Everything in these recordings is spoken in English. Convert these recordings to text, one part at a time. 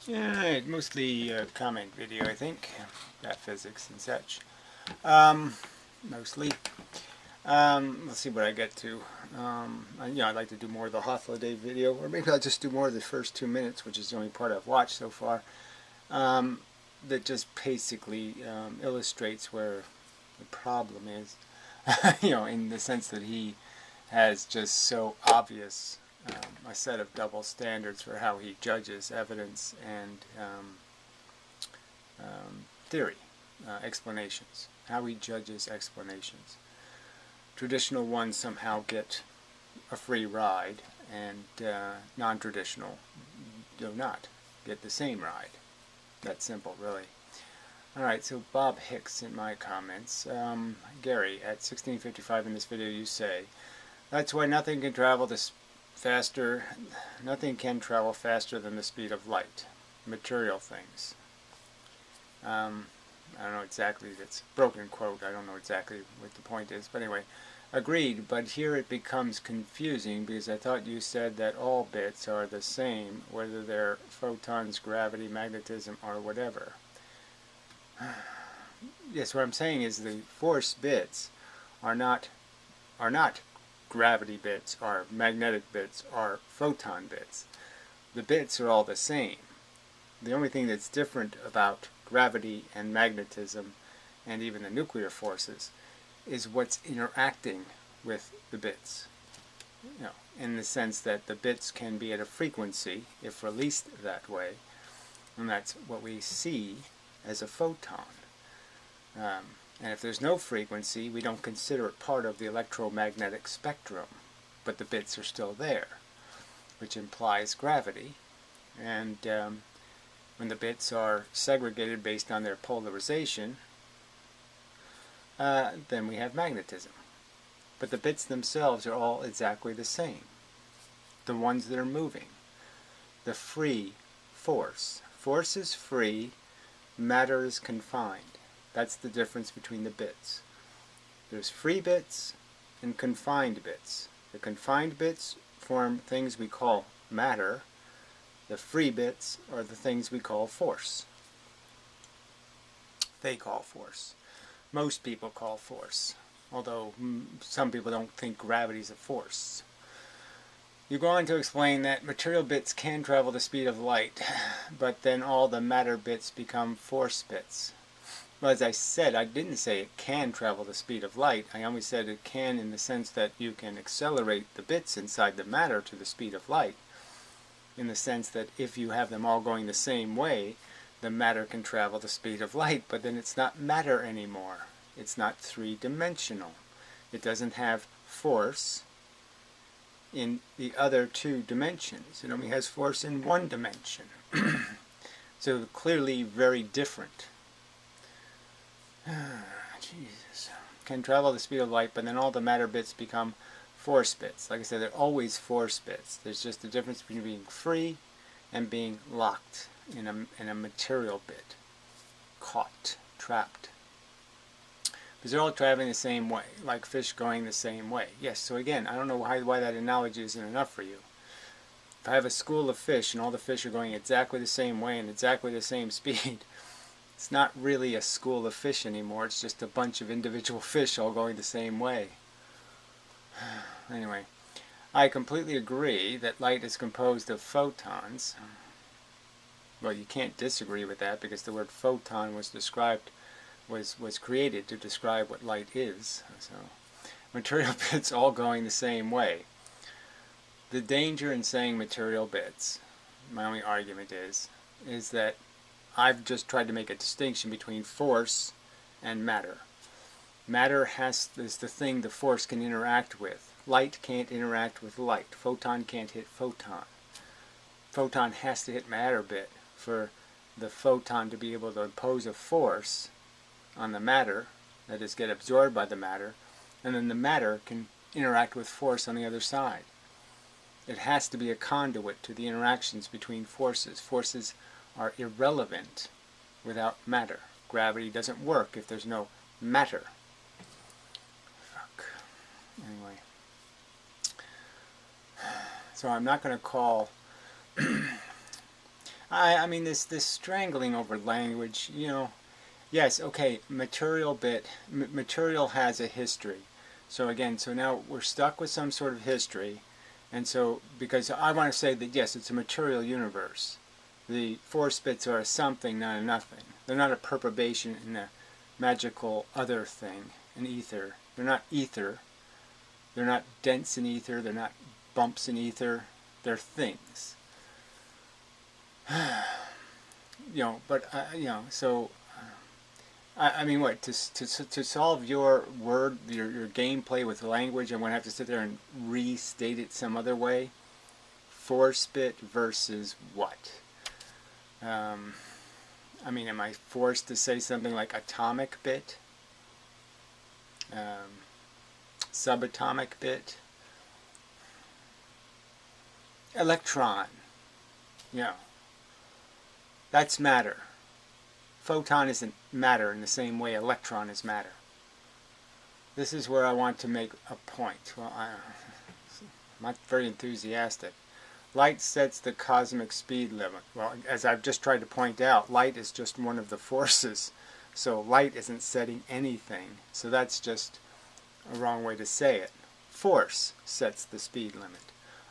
Yeah, mostly comment video, I think. About physics and such. Mostly. Let's see what I get to. I'd like to do more of the Holiday video, or maybe I'll just do more of the first 2 minutes, which is the only part I've watched so far. That just basically illustrates where the problem is. In the sense that he has just so obvious a set of double standards for how he judges evidence and theory, explanations, how he judges explanations. Traditional ones somehow get a free ride, and non-traditional do not get the same ride. That's simple, really. Alright, so Bob Hicks in my comments. Gary, at 1655 in this video you say, that's why nothing can travel faster than the speed of light. Material things. I don't know exactly, it's a broken quote, I don't know exactly what the point is, but anyway. Agreed, but here it becomes confusing because I thought you said that all bits are the same, whether they're photons, gravity, magnetism, or whatever. Yes, what I'm saying is the force bits are not gravity bits, or magnetic bits, or photon bits. The bits are all the same. The only thing that's different about gravity and magnetism and even the nuclear forces is what's interacting with the bits. In the sense that the bits can be at a frequency if released that way, and that's what we see as a photon. And if there's no frequency, we don't consider it part of the electromagnetic spectrum, but the bits are still there, which implies gravity. And when the bits are segregated based on their polarization, then we have magnetism. But the bits themselves are all exactly the same. The ones that are moving. The free force. Force is free, matter is confined. That's the difference between the bits. There's free bits and confined bits. The confined bits form things we call matter. The free bits are the things we call force. They call force. Most people call force, although some people don't think gravity is a force. You go on to explain that material bits can travel the speed of light, but then all the matter bits become force bits. Well, as I said, I didn't say it can travel the speed of light. I only said it can in the sense that you can accelerate the bits inside the matter to the speed of light, in the sense that if you have them all going the same way, the matter can travel the speed of light, but then it's not matter anymore. It's not three-dimensional. It doesn't have force in the other two dimensions. It only has force in one dimension. So clearly very different. Jesus. Can travel the speed of light, but then all the matter bits become force bits. Like I said, they're always force bits. There's just a difference between being free and being locked in a material bit. Caught, trapped. Because they're all traveling the same way, like fish going the same way. Yes, so again, I don't know why that analogy isn't enough for you. If I have a school of fish and all the fish are going exactly the same way and exactly the same speed, it's not really a school of fish anymore. It's just a bunch of individual fish all going the same way. Anyway, I completely agree that light is composed of photons. Well, you can't disagree with that because the word photon was created to describe what light is. So, material bits all going the same way. The danger in saying material bits, my only argument is that I've just tried to make a distinction between force and matter. Matter is the thing the force can interact with. Light can't interact with light. Photon can't hit photon. Photon has to hit matter bit for the photon to be able to impose a force on the matter, that is, get absorbed by the matter, and then the matter can interact with force on the other side. It has to be a conduit to the interactions between forces. Forces are irrelevant without matter. Gravity doesn't work if there's no matter. Fuck. Anyway. So I'm not going to call... I mean, this strangling over language, you know. Yes, okay, material has a history. So again, so now we're stuck with some sort of history. And so, because I want to say that yes, it's a material universe. The force bits are a something, not a nothing. They're not a perturbation in a magical other thing, an ether. They're not ether. They're not dents in ether. They're not bumps in ether. They're things. You know, but you know, so I mean, what to solve your your gameplay with language, I'm gonna have to sit there and restate it some other way. Force bit versus what? I mean, am I forced to say something like atomic bit, subatomic bit, electron? Yeah, that's matter. Photon isn't matter in the same way electron is matter. This is where I want to make a point. Well, I'm not very enthusiastic. Light sets the cosmic speed limit. Well, as I've just tried to point out, light is just one of the forces. So light isn't setting anything. So that's just a wrong way to say it. Force sets the speed limit.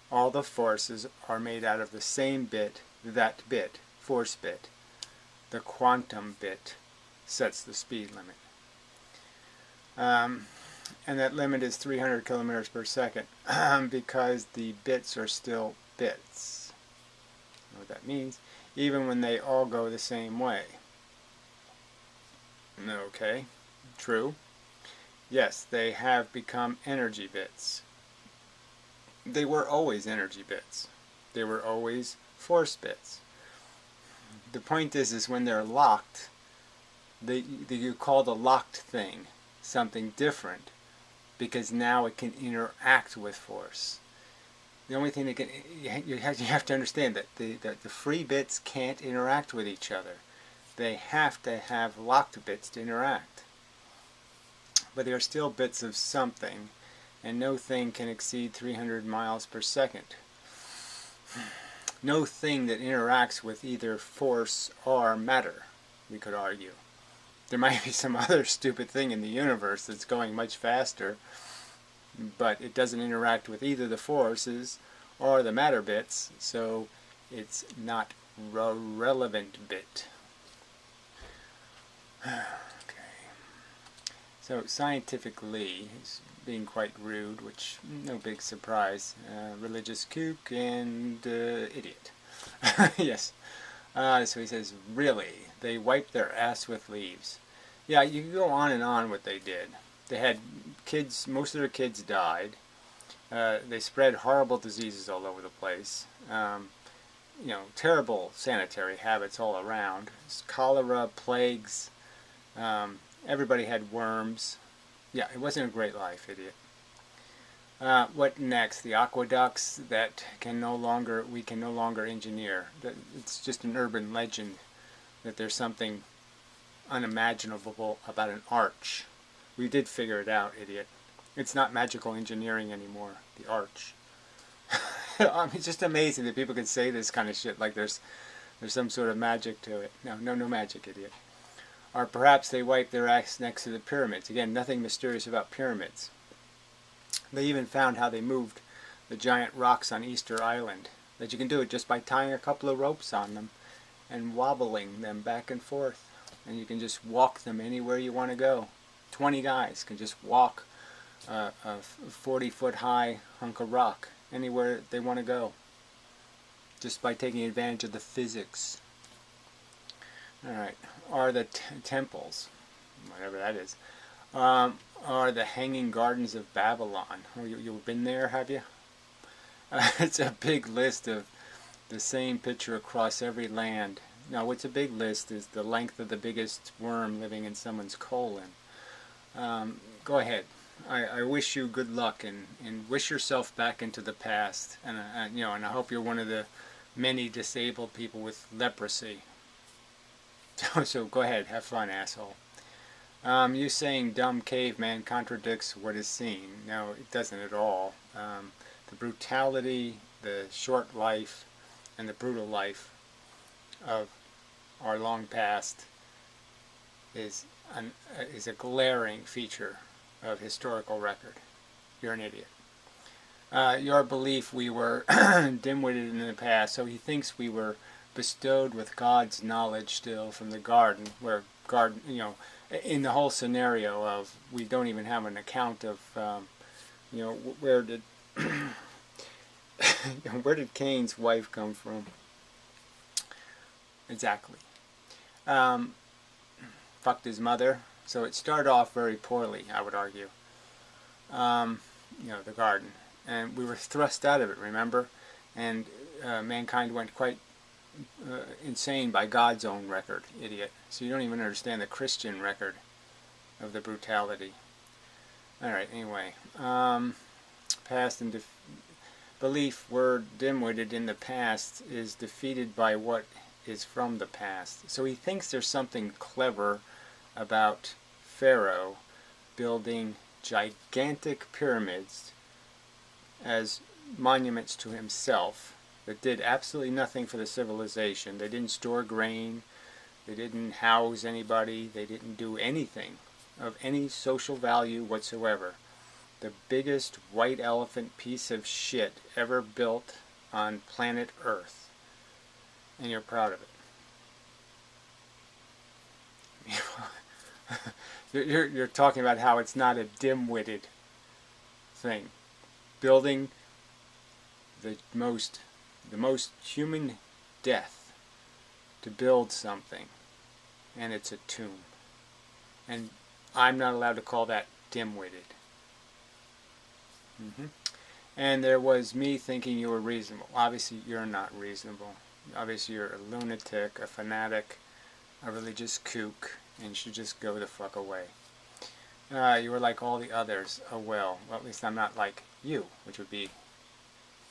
All the forces are made out of the same bit, that bit, force bit. The quantum bit sets the speed limit. And that limit is 300 kilometers per second because the bits are still bits. You know what that means? Even when they all go the same way. Okay, true. Yes, they have become energy bits. They were always energy bits. They were always force bits. The point is when they're locked, you call the locked thing something different because now it can interact with force. The only thing that can, you have to understand that the free bits can't interact with each other. They have to have locked bits to interact. But they are still bits of something, and no thing can exceed 300 miles per second. No thing that interacts with either force or matter, we could argue. There might be some other stupid thing in the universe that's going much faster, but it doesn't interact with either the forces or the matter bits, so it's not a relevant bit. Okay. So scientifically, he's being quite rude, which no big surprise. Religious kook and idiot. Yes. So he says, really, they wiped their ass with leaves. Yeah, you can go on and on what they did. They had kids, most of their kids died. They spread horrible diseases all over the place. You know, terrible sanitary habits all around. Cholera, plagues, everybody had worms. Yeah, it wasn't a great life, idiot. What next? The aqueducts that we can no longer engineer. It's just an urban legend that there's something unimaginable about an arch. We did figure it out, idiot. It's not magical engineering anymore, the arch. I mean, it's just amazing that people can say this kind of shit like there's some sort of magic to it. No magic, idiot. Or perhaps they wiped their ass next to the pyramids. Again, nothing mysterious about pyramids. They even found how they moved the giant rocks on Easter Island. That you can do it just by tying a couple of ropes on them and wobbling them back and forth. And you can just walk them anywhere you want to go. 20 guys can just walk a 40-foot high hunk of rock anywhere they want to go. Just by taking advantage of the physics. Alright, are the temples, whatever that is, are the Hanging Gardens of Babylon. Oh, you've been there, have you? It's a big list of the same picture across every land. Now, what's a big list is the length of the biggest worm living in someone's colon. Go ahead. I wish you good luck and wish yourself back into the past. And you know, and I hope you're one of the many disabled people with leprosy. So go ahead, have fun, asshole. You saying dumb caveman contradicts what is seen. No, it doesn't at all. The brutality, the short life, and the brutal life of our long past is a glaring feature of historical record. You're an idiot. Your belief we were dim-witted in the past, so he thinks we were bestowed with God's knowledge still from the garden, where garden, in the whole scenario of we don't even have an account of, where did where did Cain's wife come from? Exactly. Fucked his mother. So it started off very poorly, I would argue. The garden. And we were thrust out of it, remember? And mankind went quite insane by God's own record, idiot. So you don't even understand the Christian record of the brutality. Alright, anyway. Past and belief we're dim-witted in the past is defeated by what is from the past. So he thinks there's something clever about Pharaoh building gigantic pyramids as monuments to himself that did absolutely nothing for the civilization. They didn't store grain, they didn't house anybody, they didn't do anything of any social value whatsoever. The biggest white elephant piece of shit ever built on planet Earth. And you're proud of it. You're talking about how it's not a dim-witted thing. Building the most human death to build something, and it's a tomb. And I'm not allowed to call that dim-witted. And there was me thinking you were reasonable. Obviously you're not reasonable. Obviously you're a lunatic, a fanatic, a religious kook, and you should just go the fuck away. You were like all the others. Oh well, at least I'm not like you, which would be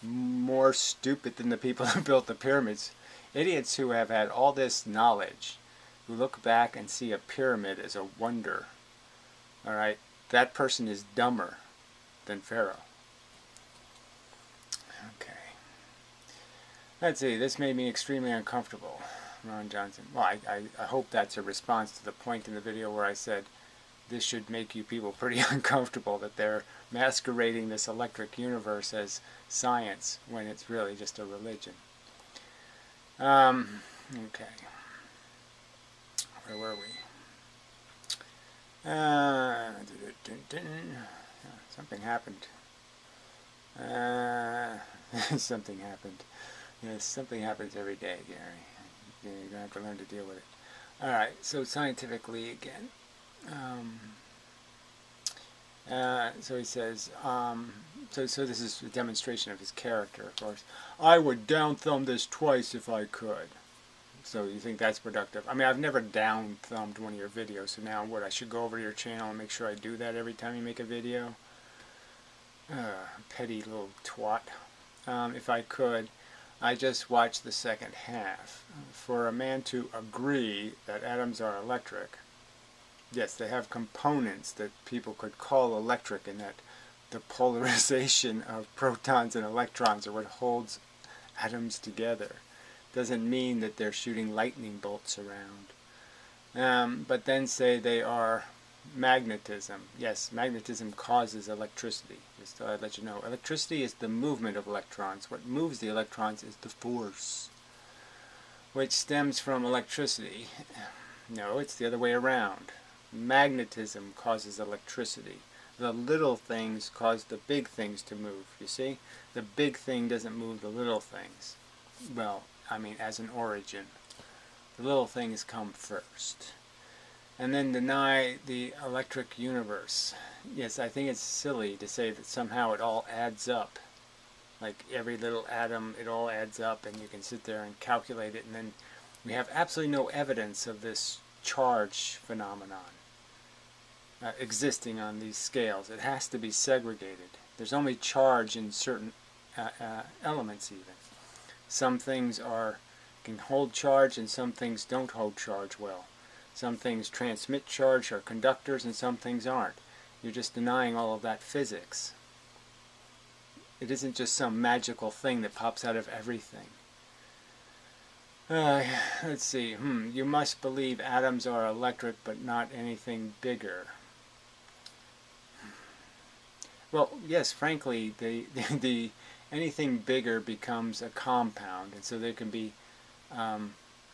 more stupid than the people who built the pyramids. Idiots who have had all this knowledge, who look back and see a pyramid as a wonder. Alright, that person is dumber than Pharaoh. Okay. Let's see, this made me extremely uncomfortable. Ron Johnson. Well, I hope that's a response to the point in the video where I said this should make you people pretty uncomfortable, that they're masquerading this electric universe as science when it's really just a religion. Okay. Where were we? Something happened. Something happened. Yes, something happens every day, Gary. You're going to have to learn to deal with it. Alright, so scientifically again. So he says, so this is a demonstration of his character, of course. I would down-thumb this twice if I could. So you think that's productive? I mean, I've never down-thumbed one of your videos, so now what, I should go over to your channel and make sure I do that every time you make a video? Petty little twat. If I could, I just watched the second half. For a man to agree that atoms are electric, yes, they have components that people could call electric, and that the polarization of protons and electrons are what holds atoms together. Doesn't mean that they're shooting lightning bolts around. But then say they are magnetism. Yes, magnetism causes electricity. Just thought I'd let you know. Electricity is the movement of electrons. What moves the electrons is the force, which stems from electricity. No, it's the other way around. Magnetism causes electricity. The little things cause the big things to move, you see? The big thing doesn't move the little things. Well, I mean, as an origin. The little things come first. And then deny the electric universe. Yes, I think it's silly to say that somehow it all adds up. Like every little atom, it all adds up, and you can sit there and calculate it, and then we have absolutely no evidence of this charge phenomenon existing on these scales. It has to be segregated. There's only charge in certain elements even. Some things can hold charge, and some things don't hold charge well. Some things transmit charge, are conductors, and some things aren't. You're just denying all of that physics. It isn't just some magical thing that pops out of everything. Uh, let's see. You must believe atoms are electric, but not anything bigger. Well, yes, frankly, the anything bigger becomes a compound, and so there can be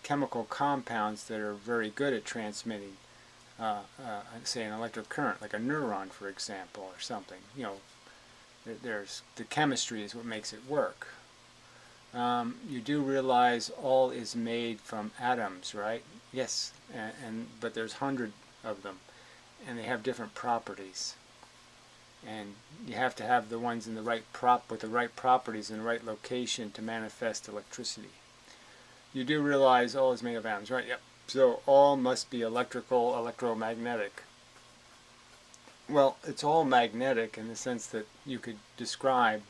chemical compounds that are very good at transmitting, say, an electric current, like a neuron, for example, or something. You know, there's the chemistry is what makes it work. You do realize all is made from atoms, right? Yes, but there's hundreds of them, and they have different properties. And you have to have the ones in the right with the right properties in the right location to manifest electricity. You do realize all is made of atoms, right? Yep. So all must be electrical, electromagnetic. Well, it's all magnetic in the sense that you could describe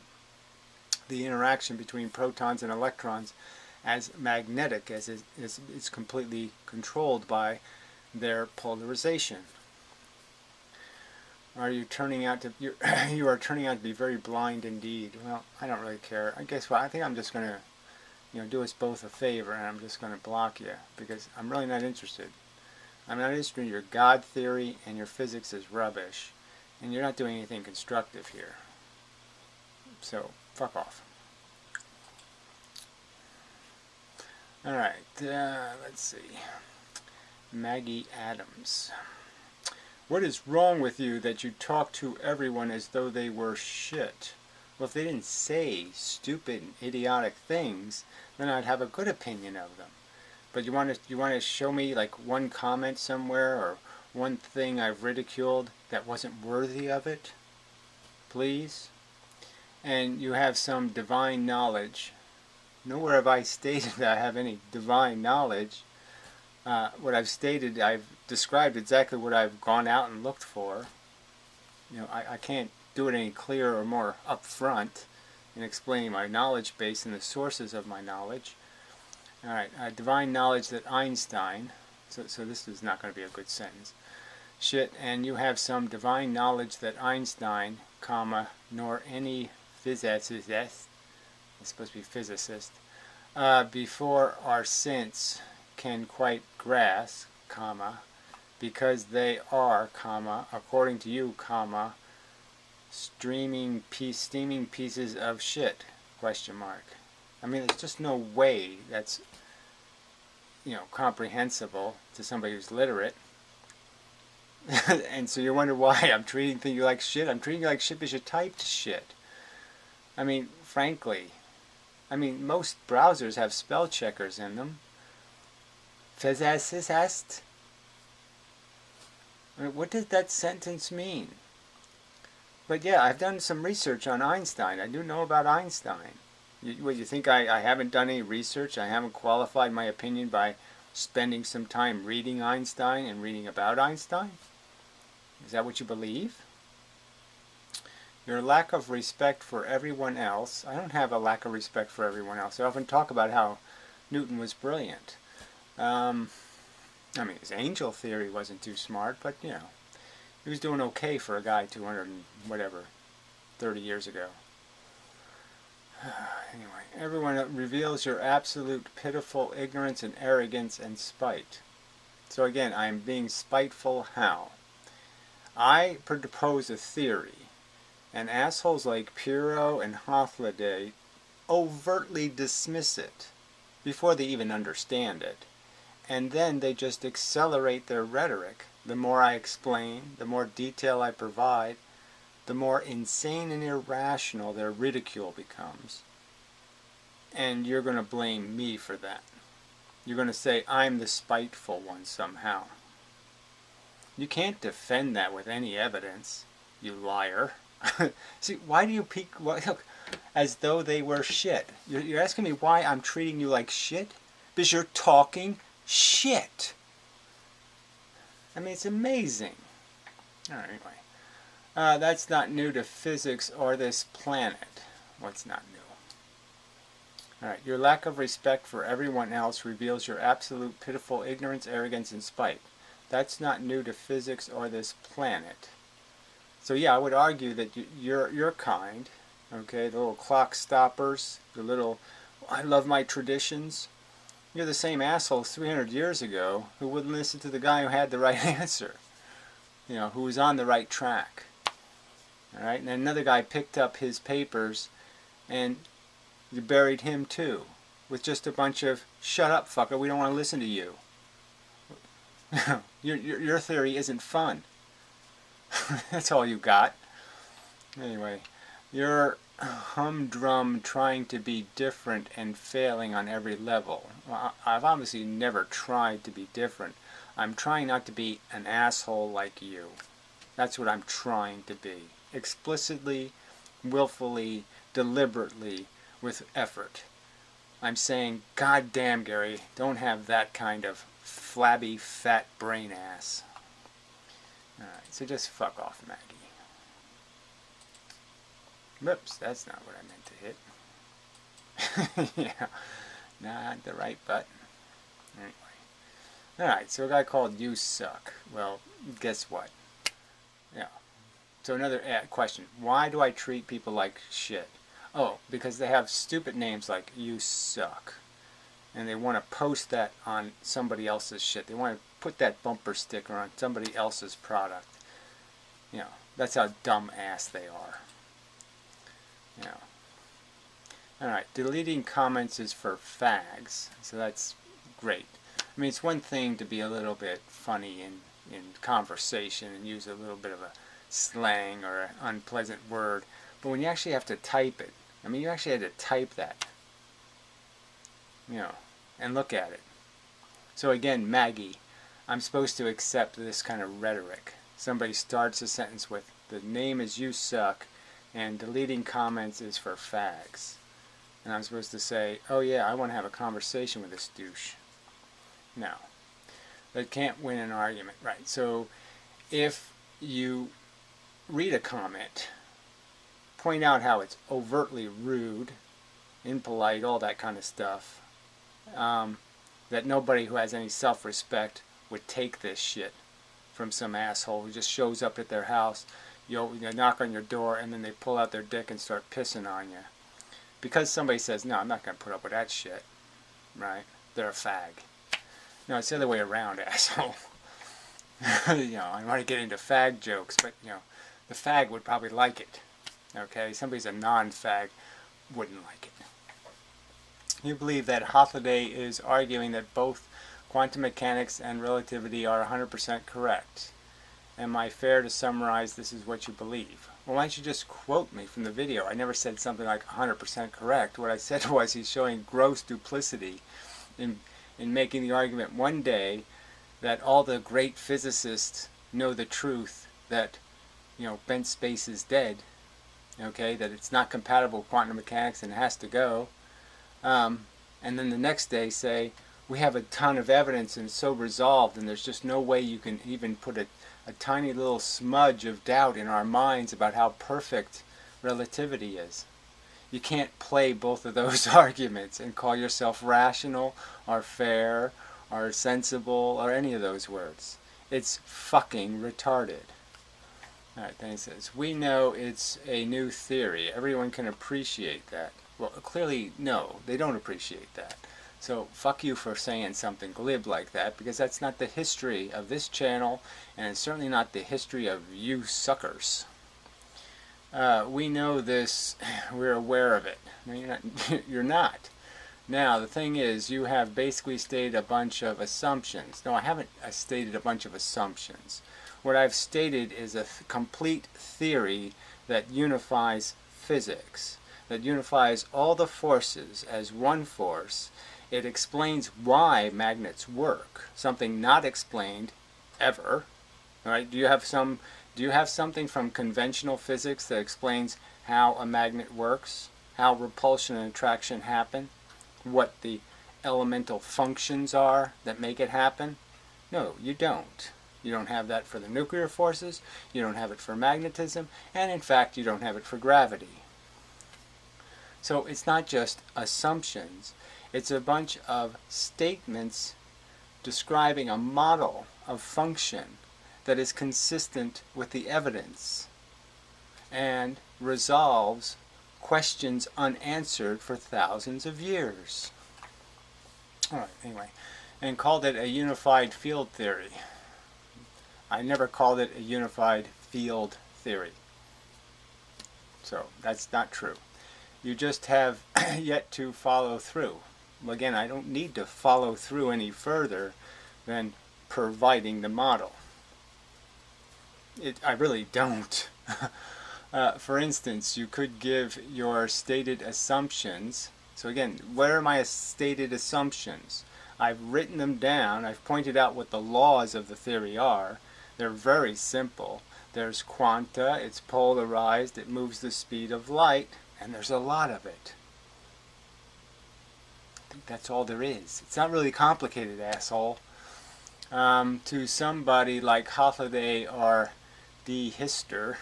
the interaction between protons and electrons as magnetic, as it's completely controlled by their polarization. Are you turning out to you are turning out to be very blind indeed? Well, I don't really care. I guess what I think I'm just going to do us both a favor, and I'm just going to block you because I'm really not interested. I'm not interested in your God theory, and your physics is rubbish, and you're not doing anything constructive here. So fuck off. All right, let's see. Maggie Adams. What is wrong with you that you talk to everyone as though they were shit? Well, if they didn't say stupid and idiotic things, then I'd have a good opinion of them. But you want to show me like one comment somewhere or one thing I've ridiculed that wasn't worthy of it? Please? And you have some divine knowledge. Nowhere have I stated that I have any divine knowledge. What I've stated, I've described exactly what I've gone out and looked for. You know, I can't do it any clearer or more upfront in explaining my knowledge base and the sources of my knowledge. All right, divine knowledge that Einstein, so this is not going to be a good sentence. Shit, and you have some divine knowledge that Einstein, comma, nor any physicist, it's supposed to be physicist, before or since can quite grasp, comma, because they are, comma, according to you, comma, steaming pieces of shit, question mark. I mean, there's just no way that's, comprehensible to somebody who's literate. And so you wonder why I'm treating you like shit. I'm treating you like shit because you typed shit. I mean, frankly, most browsers have spell checkers in them. Physicist? I mean, what does that sentence mean? But yeah, I've done some research on Einstein. I do know about Einstein. You think I haven't done any research? I haven't qualified my opinion by spending some time reading Einstein and reading about Einstein? Is that what you believe? Your lack of respect for everyone else. I don't have a lack of respect for everyone else. I often talk about how Newton was brilliant. His angel theory wasn't too smart, but, he was doing okay for a guy 30 years ago. Anyway, everyone reveals your absolute pitiful ignorance and arrogance and spite. So again, I am being spiteful how? I propose a theory, and assholes like Piro and Hothliday overtly dismiss it before they even understand it. And then they just accelerate their rhetoric. The more I explain, the more detail I provide, the more insane and irrational their ridicule becomes. And you're going to blame me for that. You're going to say I'm the spiteful one somehow. You can't defend that with any evidence, you liar. See, why do you look, as though they were shit? You're asking me why I'm treating you like shit? Because you're talking shit. I mean, it's amazing. All right, anyway. That's not new to physics or this planet. What's not new? All right, your lack of respect for everyone else reveals your absolute pitiful ignorance, arrogance, and spite. That's not new to physics or this planet. So yeah, I would argue that your kind, okay, the little clock stoppers, the little, I love my traditions, You're the same assholes 300 years ago who wouldn't listen to the guy who had the right answer. You know, who was on the right track. Alright, and then another guy picked up his papers and you buried him too. With just a bunch of, shut up fucker, we don't want to listen to you. Your theory isn't fun. That's all you got. Anyway, you're humdrum trying to be different and failing on every level. Well, I've obviously never tried to be different. I'm trying not to be an asshole like you. That's what I'm trying to be. Explicitly, willfully, deliberately, with effort. I'm saying, God damn, Gary, don't have that kind of flabby, fat brain ass. Alright, so just fuck off, Maggie. Whoops, that's not what I meant to hit. Yeah, not the right button. Anyway. Alright, so a guy called You Suck. Well, guess what? Yeah. So another question. Why do I treat people like shit? Oh, because they have stupid names like You Suck. And they want to post that on somebody else's shit. They want to put that bumper sticker on somebody else's product. You know, that's how dumb ass they are. You know. Alright, deleting comments is for fags. So that's great. I mean, it's one thing to be a little bit funny in conversation and use a little bit of a slang or an unpleasant word. But when you actually have to type it, I mean, you actually had to type that. You know, and look at it. So again, Maggie, I'm supposed to accept this kind of rhetoric. Somebody starts a sentence with, the name is You Suck, and deleting comments is for fags. And I'm supposed to say, oh yeah, I want to have a conversation with this douche. No. That can't win an argument. Right, so if you read a comment, point out how it's overtly rude, impolite, all that kind of stuff, that nobody who has any self-respect would take this shit from some asshole who just shows up at their house, you knock on your door, and then they pull out their dick and start pissing on you. Because somebody says, no, I'm not going to put up with that shit, right? They're a fag. No, it's the other way around, asshole. You know, I want to get into fag jokes, but, you know, the fag would probably like it. Okay? Somebody's a non-fag wouldn't like it. You believe that Halliday is arguing that both quantum mechanics and relativity are 100% correct. Am I fair to summarize this is what you believe? Well, why don't you just quote me from the video? I never said something like 100% correct. What I said was he's showing gross duplicity in making the argument one day that all the great physicists know the truth that, you know, bent space is dead, okay, that it's not compatible with quantum mechanics and has to go, and then the next day say, we have a ton of evidence and it's so resolved and there's just no way you can even put a tiny little smudge of doubt in our minds about how perfect relativity is. You can't play both of those arguments and call yourself rational or fair or sensible or any of those words. It's fucking retarded. Alright, then he says, we know it's a new theory. Everyone can appreciate that. Well, clearly, no, they don't appreciate that. So, fuck you for saying something glib like that, because that's not the history of this channel, and it's certainly not the history of you suckers. We know this, we're aware of it. No, you're not. You're not. Now, the thing is, you have basically stated a bunch of assumptions. No, I haven't stated a bunch of assumptions. What I've stated is a complete theory that unifies physics, that unifies all the forces as one force. It explains why magnets work, something not explained ever. All right? Do you have something from conventional physics that explains how a magnet works, how repulsion and attraction happen, what the elemental functions are that make it happen? No, you don't. You don't have that for the nuclear forces, you don't have it for magnetism, and in fact you don't have it for gravity. So it's not just assumptions, it's a bunch of statements describing a model of function that is consistent with the evidence and resolves questions unanswered for thousands of years. All right, anyway, and called it a unified field theory. I never called it a unified field theory. So that's not true. You just have yet to follow through. Again, I don't need to follow through any further than providing the model. I really don't. For instance, you could give your stated assumptions. So again, what are my stated assumptions? I've written them down. I've pointed out what the laws of the theory are. They're very simple. There's quanta, it's polarized, it moves the speed of light, and there's a lot of it. I think that's all there is. It's not really complicated, asshole. To somebody like Holiday or D. Hister,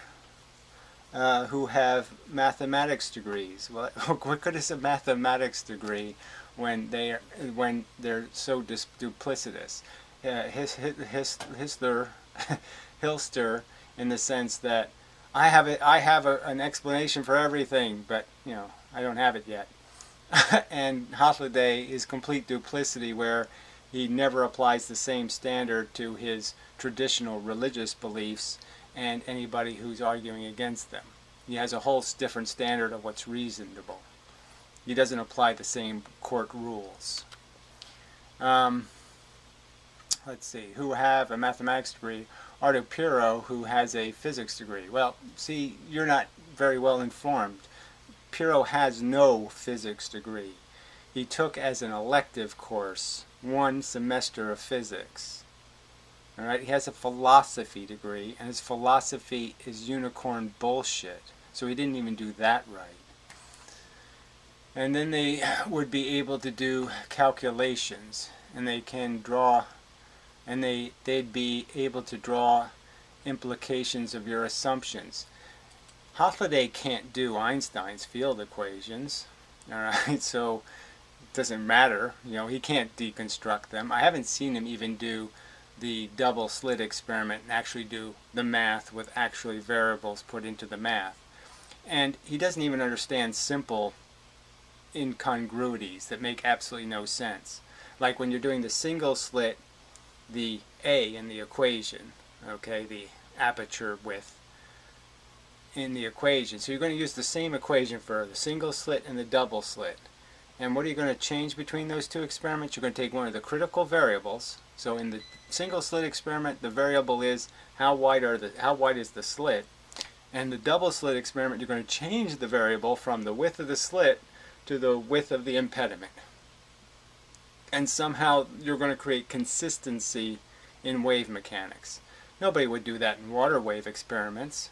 who have mathematics degrees. Well, what good is a mathematics degree when they're so duplicitous? Hilster, in the sense that I have an explanation for everything, but I don't have it yet. And Holiday is complete duplicity, where he never applies the same standard to his traditional religious beliefs and anybody who's arguing against them. He has a whole different standard of what's reasonable. He doesn't apply the same court rules. Let's see, who have a mathematics degree. Arto Piro, who has a physics degree. Well, see, you're not very well informed. Piro has no physics degree. He took as an elective course 1 semester of physics. All right, he has a philosophy degree, and his philosophy is unicorn bullshit. So he didn't even do that right. And then they would be able to do calculations, and they can draw, and they'd be able to draw implications of your assumptions. Holiday can't do Einstein's field equations, all right, so it doesn't matter, he can't deconstruct them. I haven't seen him even do the double slit experiment and actually do the math with actually variables put into the math. And he doesn't even understand simple incongruities that make absolutely no sense. Like when you're doing the single slit, the A in the equation, okay, the aperture width in the equation. So you're going to use the same equation for the single slit and the double slit. And what are you going to change between those two experiments? You're going to take one of the critical variables. So in the single slit experiment, the variable is how wide is the slit. And the double slit experiment, you're going to change the variable from the width of the slit to the width of the impediment. And somehow you're going to create consistency in wave mechanics. Nobody would do that in water wave experiments,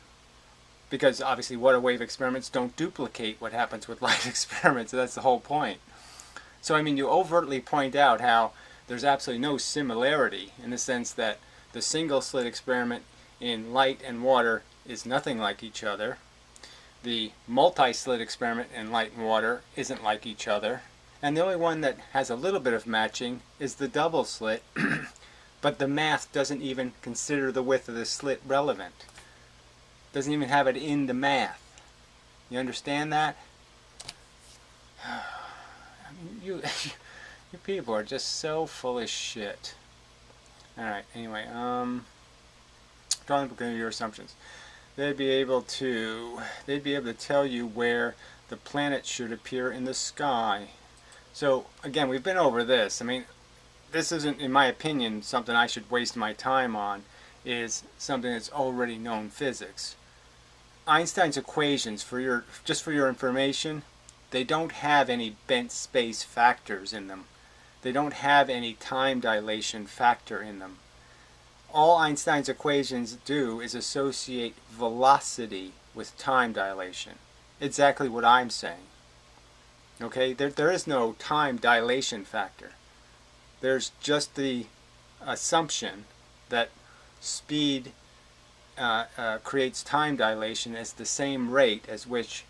because obviously water wave experiments don't duplicate what happens with light experiments. So that's the whole point. So I mean, you overtly point out how there's absolutely no similarity, in the sense that the single slit experiment in light and water is nothing like each other. The multi-slit experiment in light and water isn't like each other. And the only one that has a little bit of matching is the double slit, but the math doesn't even consider the width of the slit relevant. Doesn't even have it in the math. You understand that? I mean, you people are just so full of shit. Alright, anyway, drawing your assumptions. They'd be able to tell you where the planets should appear in the sky. So again, we've been over this. I mean, this isn't, in my opinion, something I should waste my time on. Is something that's already known physics. Einstein's equations, just for your information, they don't have any bent space factors in them. They don't have any time dilation factor in them. All Einstein's equations do is associate velocity with time dilation. Exactly what I'm saying. Okay, there is no time dilation factor. There's just the assumption that speed creates time dilation as the same rate as which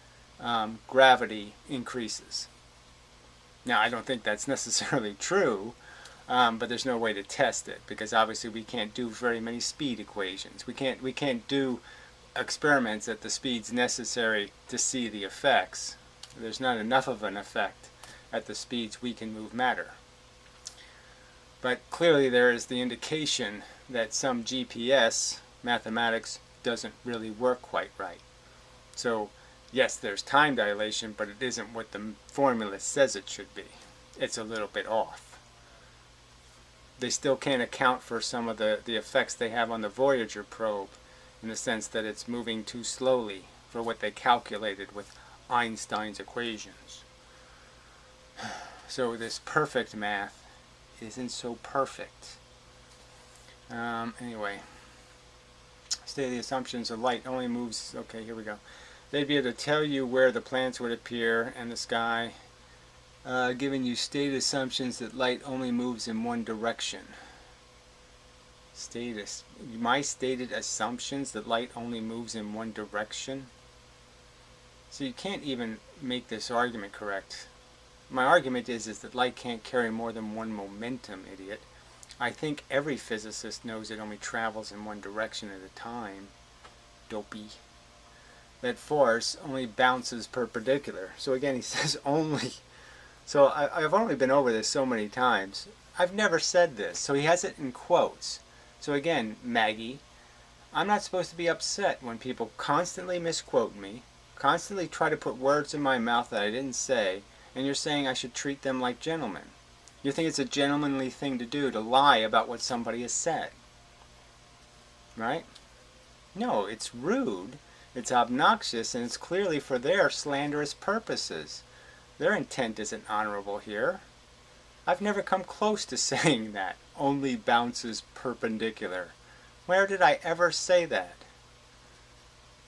gravity increases. Now, I don't think that's necessarily true, but there's no way to test it, because obviously we can't do very many speed equations. We can't do experiments at the speeds necessary to see the effects. There's not enough of an effect at the speeds we can move matter. But clearly there is the indication that some GPS mathematics doesn't really work quite right. So yes, there's time dilation, but it isn't what the formula says it should be. It's a little bit off. They still can't account for some of the effects they have on the Voyager probe, in the sense that it's moving too slowly for what they calculated with Einstein's equations. So this perfect math isn't so perfect. Anyway, state the assumptions of light only moves. Okay, here we go. They'd be able to tell you where the planets would appear in the sky, giving you stated assumptions that light only moves in one direction. My stated assumptions that light only moves in one direction? So you can't even make this argument correct. My argument is that light can't carry more than one momentum, idiot. I think every physicist knows it only travels in one direction at a time. Dopey. That force only bounces perpendicular. So again, he says only. So I've only been over this so many times. I've never said this. So he has it in quotes. So again, Maggie, I'm not supposed to be upset when people constantly misquote me, constantly try to put words in my mouth that I didn't say, and you're saying I should treat them like gentlemen. You think it's a gentlemanly thing to do, to lie about what somebody has said. Right? No, it's rude, it's obnoxious, and it's clearly for their slanderous purposes. Their intent isn't honorable here. I've never come close to saying that. Only bounces perpendicular. Where did I ever say that?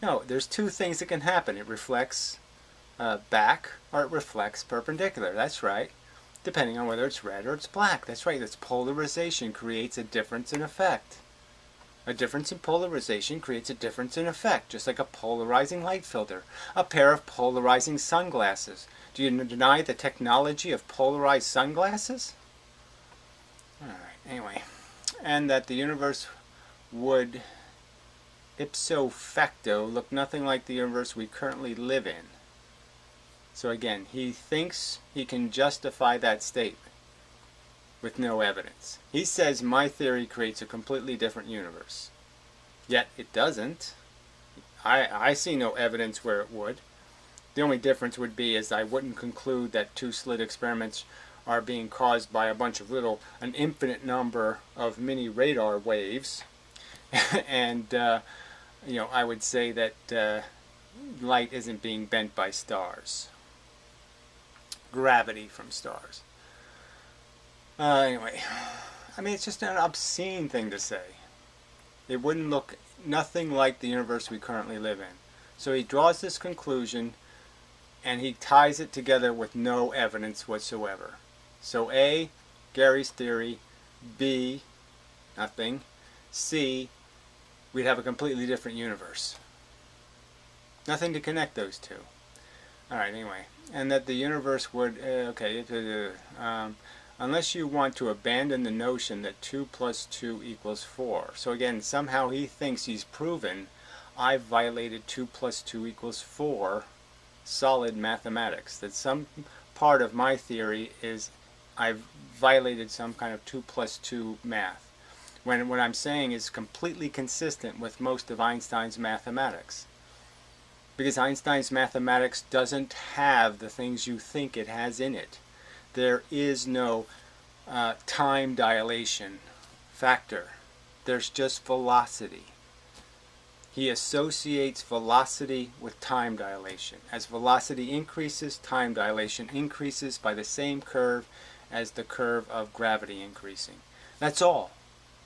No, there's two things that can happen. It reflects back, or it reflects perpendicular. That's right. Depending on whether it's red or it's black. That's right. That's polarization creates a difference in effect. A difference in polarization creates a difference in effect, just like a polarizing light filter, a pair of polarizing sunglasses. Do you deny the technology of polarized sunglasses? Alright, anyway. And that the universe would ipso facto look nothing like the universe we currently live in. So again, he thinks he can justify that statement with no evidence. He says my theory creates a completely different universe. Yet it doesn't. I see no evidence where it would. The only difference would be is I wouldn't conclude that two slit experiments are being caused by a bunch of an infinite number of mini radar waves. And, I would say that light isn't being bent by stars. Gravity from stars. Anyway, I mean, it's just an obscene thing to say. It wouldn't look nothing like the universe we currently live in. So he draws this conclusion and he ties it together with no evidence whatsoever. So A, Gary's theory. B, nothing. C, we'd have a completely different universe. Nothing to connect those two. Alright, anyway. And that the universe would, unless you want to abandon the notion that 2 plus 2 equals 4. So again, somehow he thinks he's proven I've violated 2 plus 2 equals 4 solid mathematics. That some part of my theory is I've violated some kind of 2 plus 2 math. When what I'm saying is completely consistent with most of Einstein's mathematics. Because Einstein's mathematics doesn't have the things you think it has in it. There is no time dilation factor. There's just velocity. He associates velocity with time dilation. As velocity increases, time dilation increases by the same curve as the curve of gravity increasing. That's all.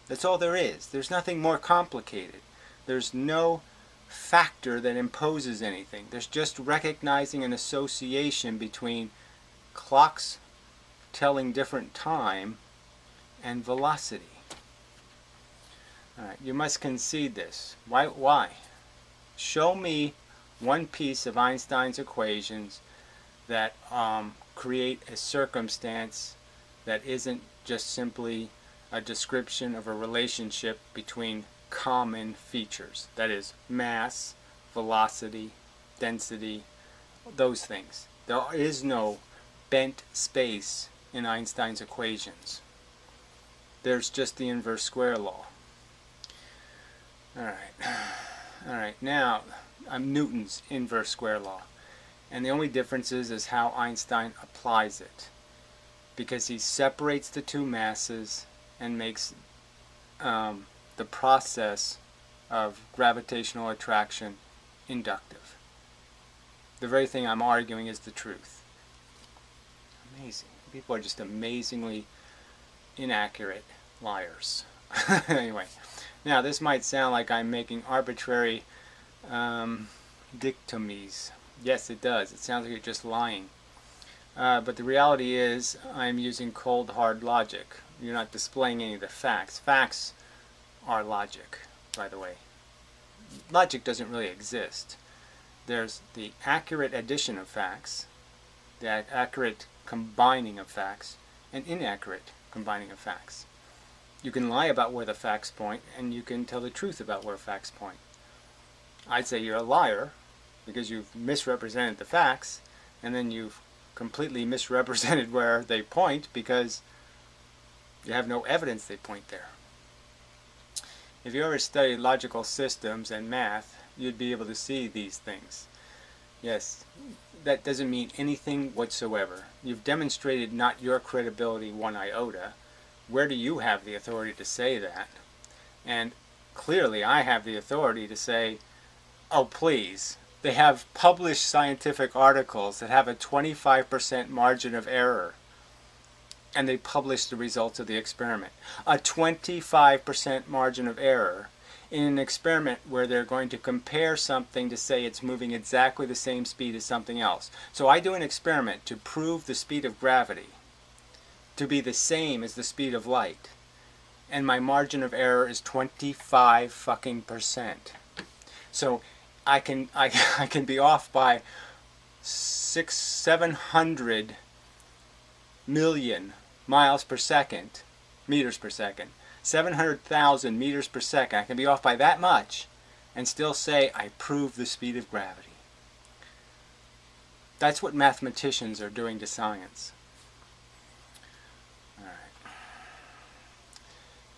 That's all there is. There's nothing more complicated. There's no factor that imposes anything. There's just recognizing an association between clocks telling different time and velocity. Alright, you must concede this. Why? Show me one piece of Einstein's equations that create a circumstance that isn't just simply a description of a relationship between common features. That is, mass, velocity, density, those things. There is no bent space in Einstein's equations. there's just the inverse square law. Alright, now Newton's inverse square law. And the only difference is how Einstein applies it. Because he separates the two masses and makes the process of gravitational attraction inductive. The very thing I'm arguing is the truth. Amazing. People are just amazingly inaccurate liars. Anyway, now this might sound like I'm making arbitrary dichotomies. Yes, it does. It sounds like you're just lying. But the reality is I'm using cold, hard logic. You're not displaying any of the facts. Facts are logic, by the way. Logic doesn't really exist. There's the accurate addition of facts, the accurate combining of facts, and inaccurate combining of facts. You can lie about where the facts point, and you can tell the truth about where facts point. I'd say you're a liar because you've misrepresented the facts, and then you've completely misrepresented where they point because you have no evidence they point there. If you ever studied logical systems and math, you'd be able to see these things. Yes, that doesn't mean anything whatsoever. You've demonstrated not your credibility one iota. Where do you have the authority to say that? And clearly I have the authority to say, oh please, they have published scientific articles that have a 25% margin of error. And they publish the results of the experiment. A 25% margin of error in an experiment where they're going to compare something to say it's moving exactly the same speed as something else. So I do an experiment to prove the speed of gravity to be the same as the speed of light. And my margin of error is 25%. So I can be off by 700 million miles per second, meters per second, 700,000 meters per second. I can be off by that much and still say I prove the speed of gravity. That's what mathematicians are doing to science. Alright.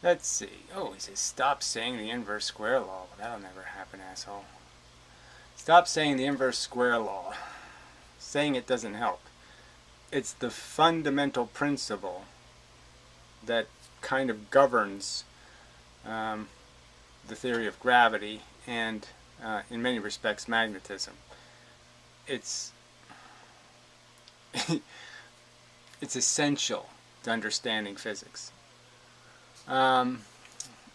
Let's see. Oh, he says stop saying the inverse square law. Well, that'll never happen, asshole. Stop saying the inverse square law. Saying it doesn't help. It's the fundamental principle that kind of governs the theory of gravity and, in many respects, magnetism. It's it's essential to understanding physics.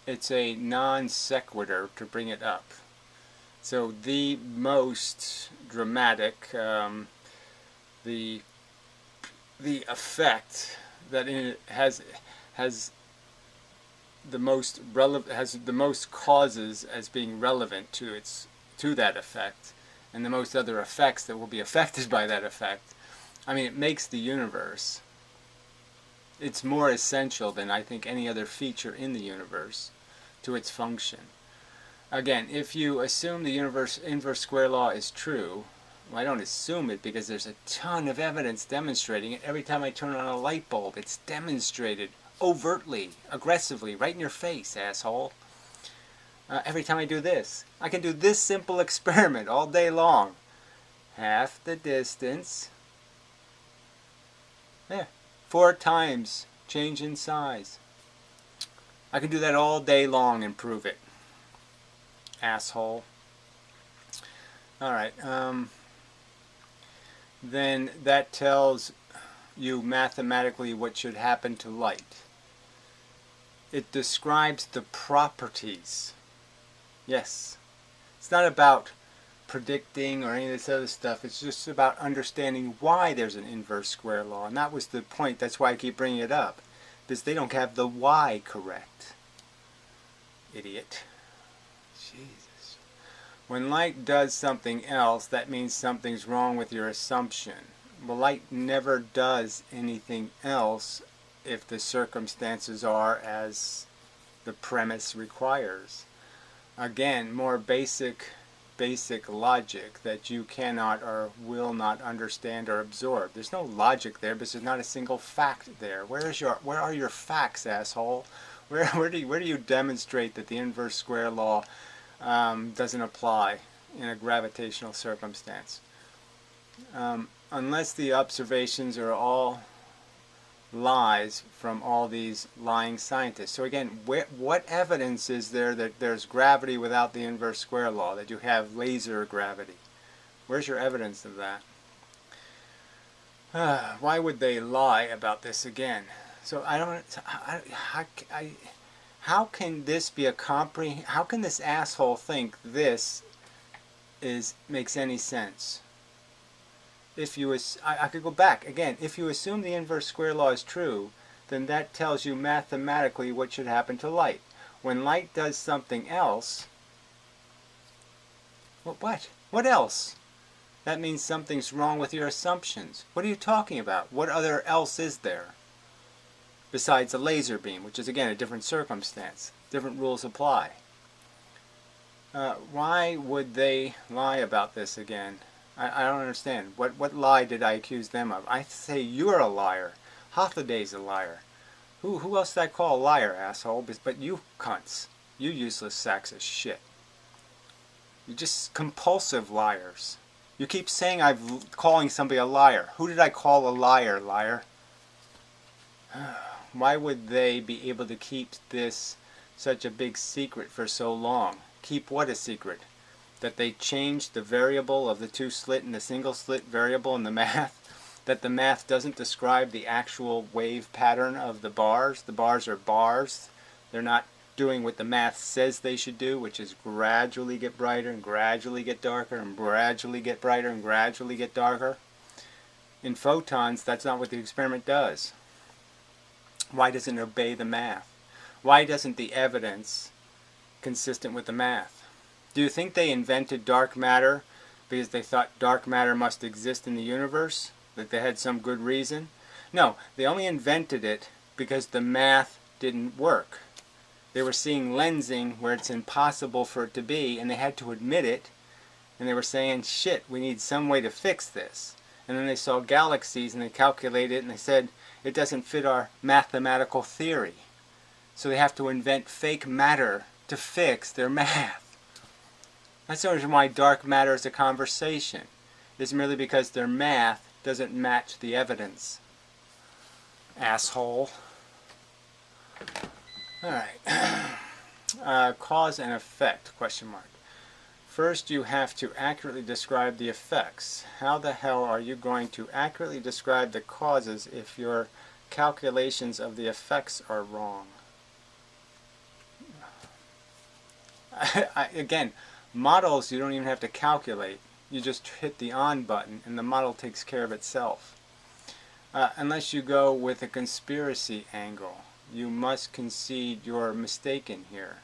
It's a non sequitur to bring it up. So the most dramatic, the effect that it has the most causes as being relevant to that effect, and the most other effects that will be affected by that effect. I mean, it makes the universe. It's more essential than I think any other feature in the universe to its function. Again, if you assume the inverse square law is true, well, I don't assume it because there's a ton of evidence demonstrating it. Every time I turn on a light bulb, it's demonstrated overtly, aggressively, right in your face, asshole. Every time I do this, I can do this simple experiment all day long. Half the distance. Yeah, 4 times change in size. I can do that all day long and prove it. Asshole. Alright, then that tells you mathematically what should happen to light. It describes the properties. Yes. It's not about predicting or any of this other stuff. It's just about understanding why there's an inverse square law. And that was the point. That's why I keep bringing it up. Because they don't have the why correct. Idiot. Jesus. When light does something else, that means something's wrong with your assumption. Well, light never does anything else if the circumstances are as the premise requires. Again, more basic basic logic that you cannot or will not understand or absorb. There's no logic there because there's not a single fact there. Where are your facts, asshole? Where do you demonstrate that the inverse square law doesn't apply in a gravitational circumstance? Unless the observations are all lies from all these lying scientists. So again, what evidence is there that there's gravity without the inverse square law, that you have laser gravity? Where's your evidence of that? Why would they lie about this again? So how can this be how can this asshole think this makes any sense? If you, I could go back again. If you assume the inverse square law is true, then that tells you mathematically what should happen to light. When light does something else, what? What else? That means something's wrong with your assumptions. What are you talking about? What other else is there? Besides a laser beam, which is again a different circumstance. Different rules apply. Why would they lie about this again? I don't understand. What lie did I accuse them of? I say you're a liar. Hothiday's a liar. Who else did I call a liar, asshole? But you cunts. You useless sacks of shit. You're just compulsive liars. You keep saying I'm calling somebody a liar. Who did I call a liar, liar? Why would they be able to keep this such a big secret for so long? Keep what a secret? That they changed the variable of the two slit and the single slit variable in the math? That the math doesn't describe the actual wave pattern of the bars? The bars are bars. They're not doing what the math says they should do, which is gradually get brighter and gradually get darker and gradually get brighter and gradually get darker. In photons, that's not what the experiment does. Why doesn't it obey the math? Why doesn't the evidence consistent with the math? Do you think they invented dark matter because they thought dark matter must exist in the universe? That they had some good reason? No, they only invented it because the math didn't work. They were seeing lensing where it's impossible for it to be, and they had to admit it, and they were saying, shit, we need some way to fix this. And then they saw galaxies, and they calculated it, and they said, it doesn't fit our mathematical theory. So they have to invent fake matter to fix their math. That's the reason why dark matter is a conversation. It's merely because their math doesn't match the evidence. Asshole. Alright. Cause and effect, question mark. First you have to accurately describe the effects. How the hell are you going to accurately describe the causes if your calculations of the effects are wrong? Again, models you don't even have to calculate. You just hit the on button and the model takes care of itself. Unless you go with a conspiracy angle. You must concede you're mistaken here.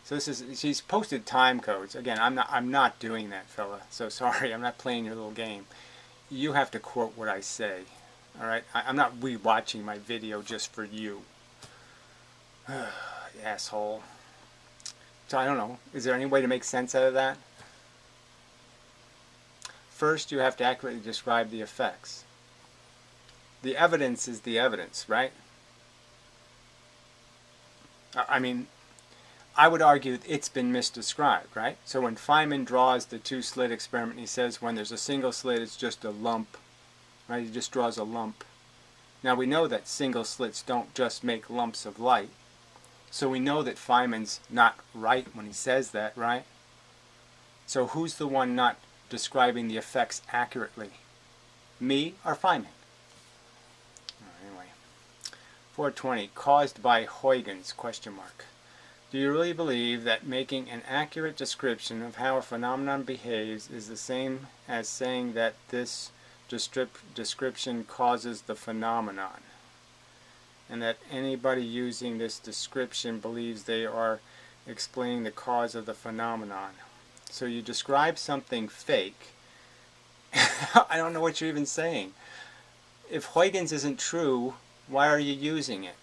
So this is, she's posted time codes. Again, I'm not doing that, fella. So sorry, I'm not playing your little game. You have to quote what I say. Alright? I'm not rewatching my video just for you. Asshole. So I don't know. Is there any way to make sense out of that? First, you have to accurately describe the effects. The evidence is the evidence, right? I mean, I would argue it's been misdescribed, right? So when Feynman draws the two-slit experiment, he says when there's a single slit, it's just a lump, right? He just draws a lump. Now we know that single slits don't just make lumps of light. So we know that Feynman's not right when he says that, right? So who's the one not describing the effects accurately? Me or Feynman? Anyway, 420, caused by Huygens, question mark. Do you really believe that making an accurate description of how a phenomenon behaves is the same as saying that this description causes the phenomenon? And that anybody using this description believes they are explaining the cause of the phenomenon. So you describe something fake. I don't know what you're even saying. If Huygens isn't true, why are you using it?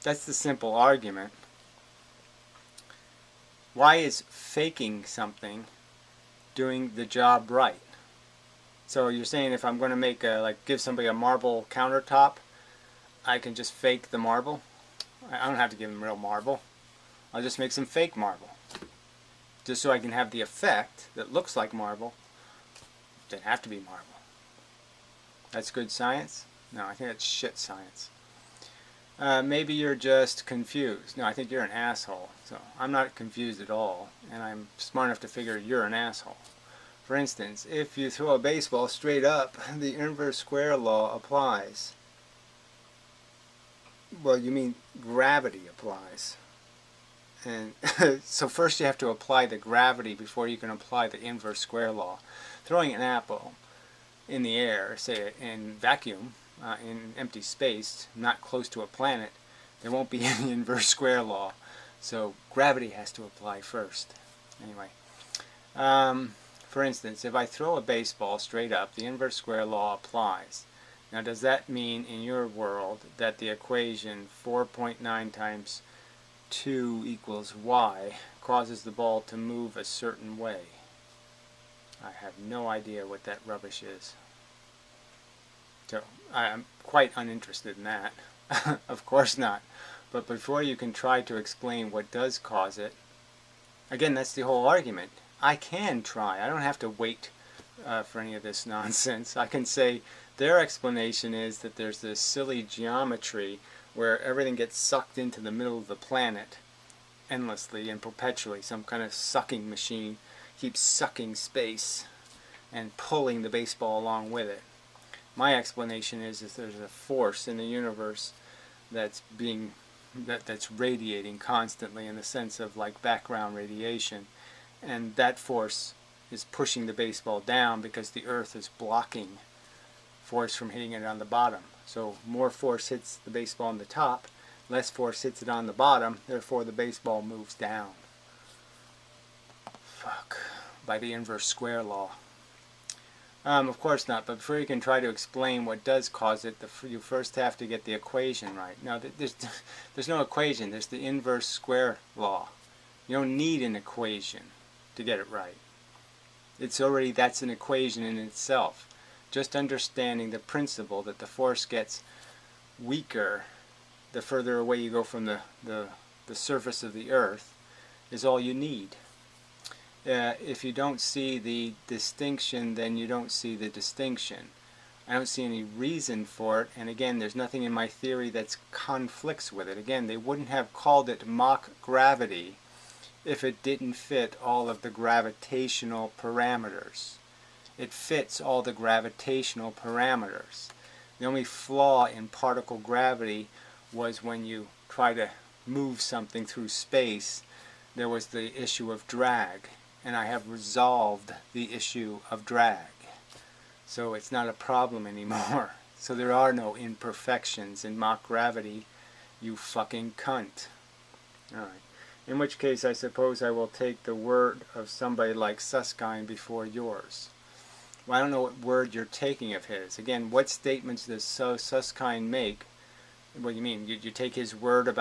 That's the simple argument. Why is faking something doing the job right? So you're saying if I'm going to make give somebody a marble countertop, I can just fake the marble? I don't have to give them real marble. I'll just make some fake marble. Just so I can have the effect that looks like marble. It doesn't have to be marble. That's good science? No, I think that's shit science. Maybe you're just confused. No, I think you're an asshole. So I'm not confused at all, and I'm smart enough to figure you're an asshole. For instance, if you throw a baseball straight up, the inverse square law applies. Well, you mean gravity applies. And so first you have to apply the gravity before you can apply the inverse square law. Throwing an apple in the air, say in vacuum, in empty space, not close to a planet, there won't be any inverse square law. So gravity has to apply first. Anyway, for instance, if I throw a baseball straight up, the inverse square law applies. Now, does that mean in your world that the equation 4.9 times 2 equals y causes the ball to move a certain way? I have no idea what that rubbish is. So I'm quite uninterested in that. Of course not. But before you can try to explain what does cause it, again, that's the whole argument. I can try. I don't have to wait for any of this nonsense. I can say their explanation is that there's this silly geometry where everything gets sucked into the middle of the planet endlessly and perpetually. Some kind of sucking machine keeps sucking space and pulling the baseball along with it. My explanation is there's a force in the universe that's radiating constantly in the sense of like background radiation, and that force is pushing the baseball down because the earth is blocking force from hitting it on the bottom. So more force hits the baseball on the top, less force hits it on the bottom, therefore the baseball moves down. Fuck. By the inverse square law. Of course not, but before you can try to explain what does cause it, you first have to get the equation right. Now, there's no equation, there's the inverse square law. You don't need an equation to get it right. That's an equation in itself. Just understanding the principle that the force gets weaker the further away you go from the surface of the earth is all you need. If you don't see the distinction, then you don't see the distinction. I don't see any reason for it, and again, there's nothing in my theory that conflicts with it. Again, they wouldn't have called it mock gravity if it didn't fit all of the gravitational parameters. It fits all the gravitational parameters. The only flaw in particle gravity was when you try to move something through space, there was the issue of drag. And I have resolved the issue of drag. So it's not a problem anymore. So there are no imperfections in mock gravity, you fucking cunt. Alright. In which case I suppose I will take the word of somebody like Susskind before yours. Well, I don't know what word you're taking of his. Again, what statements does Susskind make? What do you mean? You take his word about